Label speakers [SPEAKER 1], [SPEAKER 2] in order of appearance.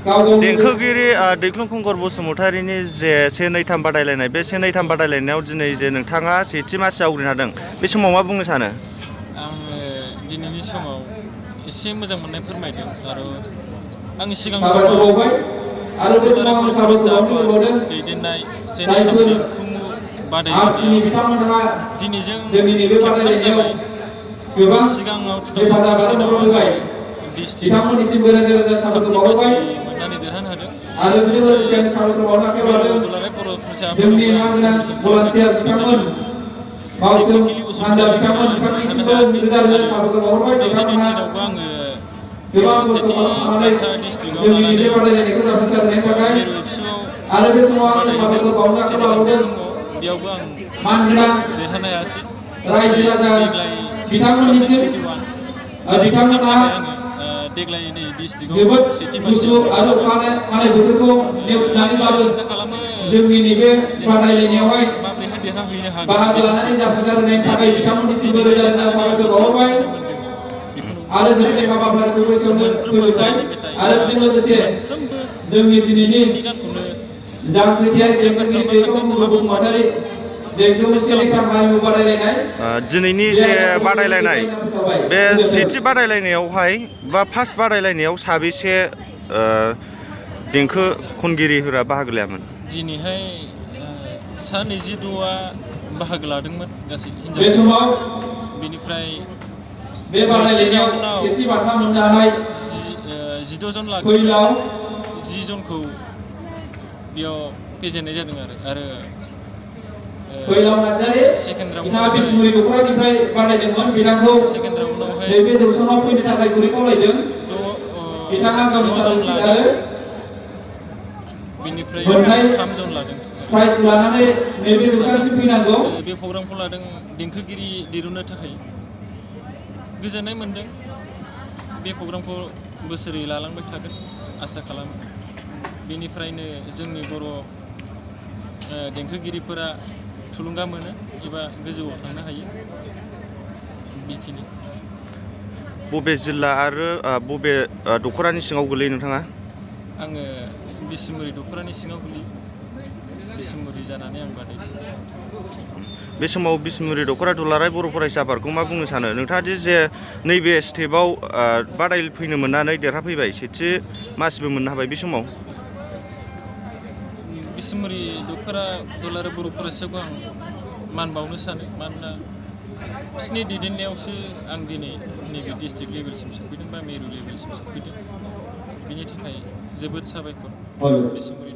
[SPEAKER 1] देंखोगिरि दैख्लुं खुंगुर बसुमतारिनि जे 1-2-3 बादायलायनाय बे 1-2-3 बादायलायनायाव दिनै जे नोंथाङा सेथि मासि आवग्रिनो हादों बे समाव मा बुंनो सानो?
[SPEAKER 2] आङो दिनैनि समाव एसे मोजां मोननाय फोरमायदों आरो आंनि सिगां समाव दुलाराय बर' फरायसा आफाद दैदेननाय 1-2-3 देंखोमु बादायलायनायाव दिनैजों खेबथाम जाबाय। सिगाङाव 2016आव डिस्ट्रिक्टआव थामथि मासि मोननानै देरहानो हादों। दुलाराय बर' फरायसा आफादावबो दैखोगिरि असुबिदानि थाखाय देरहानो हायाखै आरो 2018आवबो आङो सेथि बान्था डिस्ट्रिक्टआव लानानै मिरु एबसुआव बादायहैदों 1-2 देंखो बेयावबो आं देरहानो हायासै। देग्लाय 2021 खेबथाम जाबाय आङो देग्लाय नै डिस्ट्रिक्टआव सेथि मासि सिन्था खालामो माबोरैहाय देरहाहैनो हागोन मोनफ्रोमबो हारिनि मेथाइ मोनफ्रोमबो देंखोनि गानखौनो
[SPEAKER 1] दिनैनि जे बादायलायनाय बे सेथि बादायलायनायावहाय बा फार्स्ट बादायलायनायाव साबेसे देंखो खनगिरिफोरा बाहागो लायामोन?
[SPEAKER 2] दिनैहाय सा 26आ बाहागो लादोंमोन गासै हिनजावसा। बेनिफ्राय नैथि राउन्डआव 16 जन लाखिदों 10 जनखौ बेयाव फेजेननाय जादों आरो सेकेन्ड राउन्डआवहाय जन लादों बेनिफ्राय 3 जन लादों। बे प्रग्रामखौ लादों देंखोगिरि दिरुननो थाखाय गोजोननाय मोनदों। बे प्रग्रामखौ बोसोरै लालांबाय थागोन आसा खालामो। बेनिफ्रायनो जोंनि बर' देंखोगिरिफोरा थुलुंगा मोनो एबा गोजौआव थांनो हायो। बेखिनि।
[SPEAKER 1] बबे जिल्ला आरो बबे दख'रानि सिङाव गोलैयो नोंथाङा?
[SPEAKER 2] आङो बिसमुरि दख'रानि सिङाव गोलैयो। बिसमुरि जानानै आं बादायदों।
[SPEAKER 1] बे समाव बिसमुरि दख'रा दुलाराय बर' फरायसा आफादखौ मा बुंनो सानो? नोंथाङा दि जे नैबे स्टेपआव बादायफैनो मोननानै देरहाफैबाय सेथि मासिबो मोननो हाबाय बे समाव
[SPEAKER 2] बिसमुरि दख'रा दुलाराय बर' फरायसाखौ आं मान बावनो सानो। मानोना बिसोरनि दैदेननायावसो आं दिनै नैबे डिस्ट्रिक्ट लेभेलसिम सफैदों बा मिरु लेभेलसिम सफैदों। बिनि थाखाय जोबोद साबायखर बिसमुरि